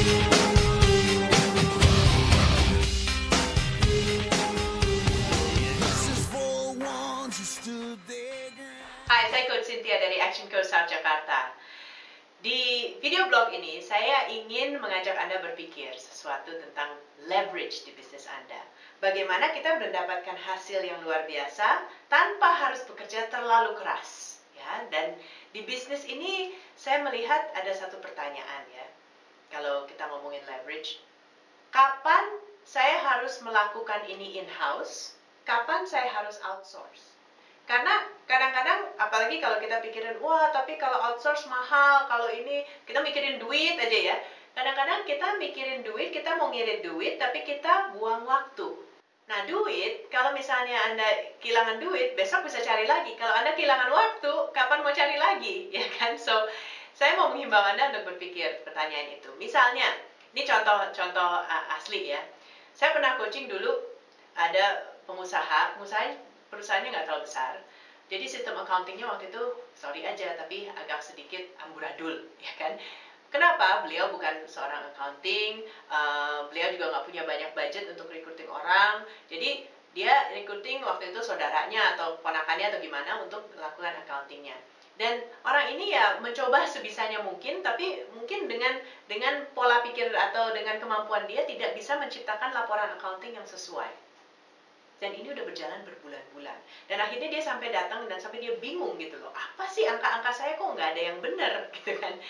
Hai, saya Coach Cynthia dari Action Coach South Jakarta. Di video blog ini, saya ingin mengajak Anda berpikir sesuatu tentang leverage di bisnis Anda. Bagaimana kita mendapatkan hasil yang luar biasa tanpa harus bekerja terlalu keras. Ya, dan di bisnis ini, saya melihat ada satu pertanyaan ya. Kalau kita ngomongin leverage, kapan saya harus melakukan ini in-house? Kapan saya harus outsource? Karena kadang-kadang, apalagi kalau kita pikirin, wah tapi kalau outsource mahal, kalau ini, kita mikirin duit aja ya. Kadang-kadang kita mikirin duit, kita mau ngirit duit, tapi kita buang waktu. Nah duit, kalau misalnya Anda kehilangan duit, besok bisa cari lagi. Kalau Anda kehilangan waktu, kapan mau cari lagi? Ya kan? So, saya mau menghimbau Anda untuk berpikir pertanyaan itu. Misalnya, ini contoh asli ya. Saya pernah coaching dulu, ada perusahaannya nggak terlalu besar. Jadi sistem accountingnya waktu itu, sorry aja, tapi agak sedikit amburadul, ya kan? Kenapa? Beliau bukan seorang accounting, beliau juga nggak punya banyak budget untuk recruiting orang. Jadi dia recruiting waktu itu saudaranya atau ponakannya atau gimana untuk melakukan accountingnya. Dan orang ini ya mencoba sebisanya mungkin, tapi mungkin dengan pola pikir atau dengan kemampuan dia tidak bisa menciptakan laporan accounting yang sesuai. Dan ini udah berjalan berbulan-bulan. Dan akhirnya dia sampai datang dan sampai dia bingung gitu loh. Apa sih angka-angka saya kok nggak ada yang benar gitu kan.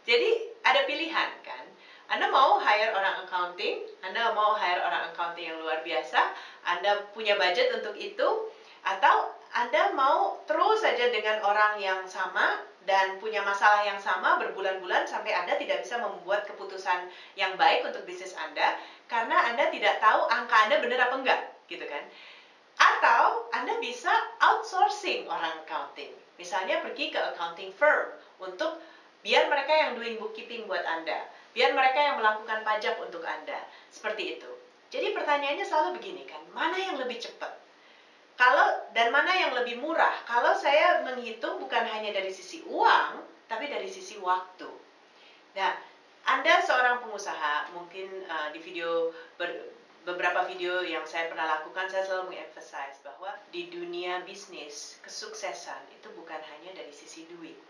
Jadi ada pilihan kan. Anda mau hire orang accounting, Anda mau hire orang accounting yang luar biasa, Anda punya budget untuk itu, atau Anda mau terus saja dengan orang yang sama dan punya masalah yang sama berbulan-bulan sampai Anda tidak bisa membuat keputusan yang baik untuk bisnis Anda karena Anda tidak tahu angka Anda benar apa enggak, gitu kan? Atau Anda bisa outsourcing orang accounting. Misalnya pergi ke accounting firm untuk biar mereka yang doing bookkeeping buat Anda, biar mereka yang melakukan pajak untuk Anda. Seperti itu. Jadi pertanyaannya selalu begini kan, mana yang lebih cepat? Dan mana yang lebih murah? Kalau saya menghitung bukan hanya dari sisi uang, tapi dari sisi waktu. Nah, Anda seorang pengusaha, mungkin di beberapa video yang saya pernah lakukan, saya selalu mengemphasize bahwa di dunia bisnis, kesuksesan itu bukan hanya dari sisi duit.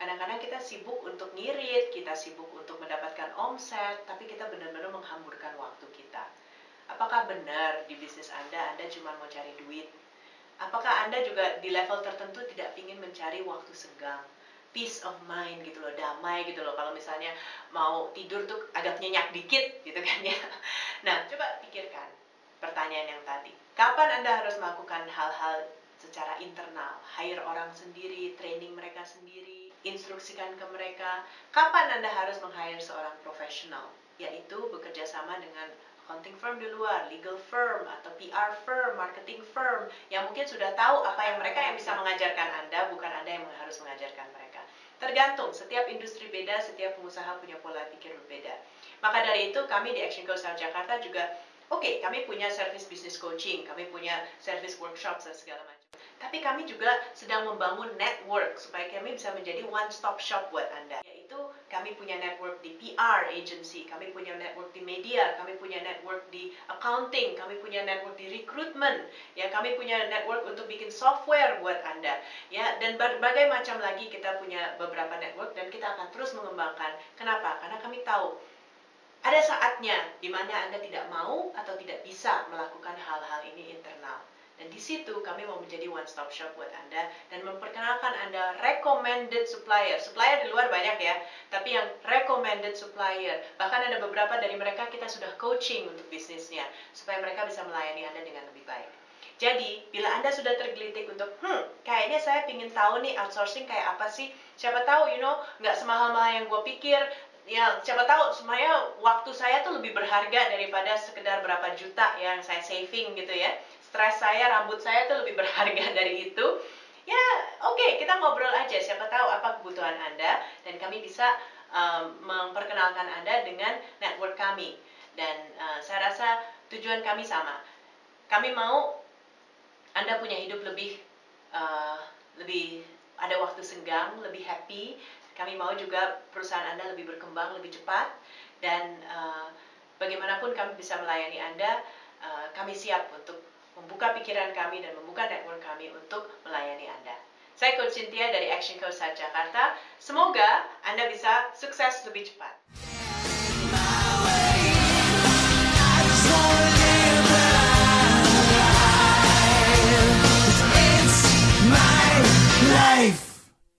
Kadang-kadang kita sibuk untuk ngirit, kita sibuk untuk mendapatkan omset, tapi kita benar-benar menghamburkan waktu kita. Apakah benar di bisnis Anda cuma mau cari duit? Apakah Anda juga di level tertentu tidak ingin mencari waktu senggang? Peace of mind gitu loh, damai gitu loh. Kalau misalnya mau tidur tuh agak nyenyak dikit gitu kan ya. Nah, coba pikirkan pertanyaan yang tadi. Kapan Anda harus melakukan hal-hal secara internal? Hire orang sendiri, training mereka sendiri, instruksikan ke mereka. Kapan Anda harus meng-hire seorang profesional? Yaitu bekerja sama dengan accounting firm di luar, legal firm, atau PR firm, marketing firm, yang mungkin sudah tahu apa yang mereka yang bisa mengajarkan Anda, bukan Anda yang harus mengajarkan mereka. Tergantung, setiap industri beda, setiap pengusaha punya pola pikir berbeda. Maka dari itu, kami di Action Coach South Jakarta juga, kami punya service business coaching, kami punya service workshops dan segala macam. Tapi kami juga sedang membangun network supaya kami bisa menjadi one-stop shop buat Anda. Yaitu kami punya network di PR agency, kami punya network di media, kami punya network di accounting, kami punya network di recruitment, ya kami punya network untuk bikin software buat Anda, ya dan berbagai macam lagi kita punya beberapa network dan kita akan terus mengembangkan. Kenapa? Karena kami tahu ada saatnya di mana Anda tidak mau atau tidak bisa melakukan hal-hal ini internal. Dan di situ kami mau menjadi one-stop shop buat Anda dan memperkenalkan Anda recommended supplier. Supplier di luar banyak ya, tapi yang recommended supplier. Bahkan ada beberapa dari mereka kita sudah coaching untuk bisnisnya, supaya mereka bisa melayani Anda dengan lebih baik. Jadi, bila Anda sudah tergelitik untuk, kayaknya saya ingin tahu nih outsourcing kayak apa sih? Siapa tahu, nggak semahal-mahal yang gue pikir. Ya, siapa tahu sebenarnya waktu saya tuh lebih berharga daripada sekedar berapa juta yang saya saving gitu ya. Stres saya, rambut saya tuh lebih berharga dari itu. Ya, kita ngobrol aja. Siapa tahu apa kebutuhan Anda dan kami bisa memperkenalkan Anda dengan network kami. Dan saya rasa tujuan kami sama. Kami mau Anda punya hidup lebih ada waktu senggang, lebih happy, Kami mau juga perusahaan Anda lebih berkembang, lebih cepat, dan bagaimanapun kami bisa melayani Anda, kami siap untuk membuka pikiran kami dan membuka network kami untuk melayani Anda. Saya Coach Cynthia dari Action Coach Jakarta. Semoga Anda bisa sukses lebih cepat.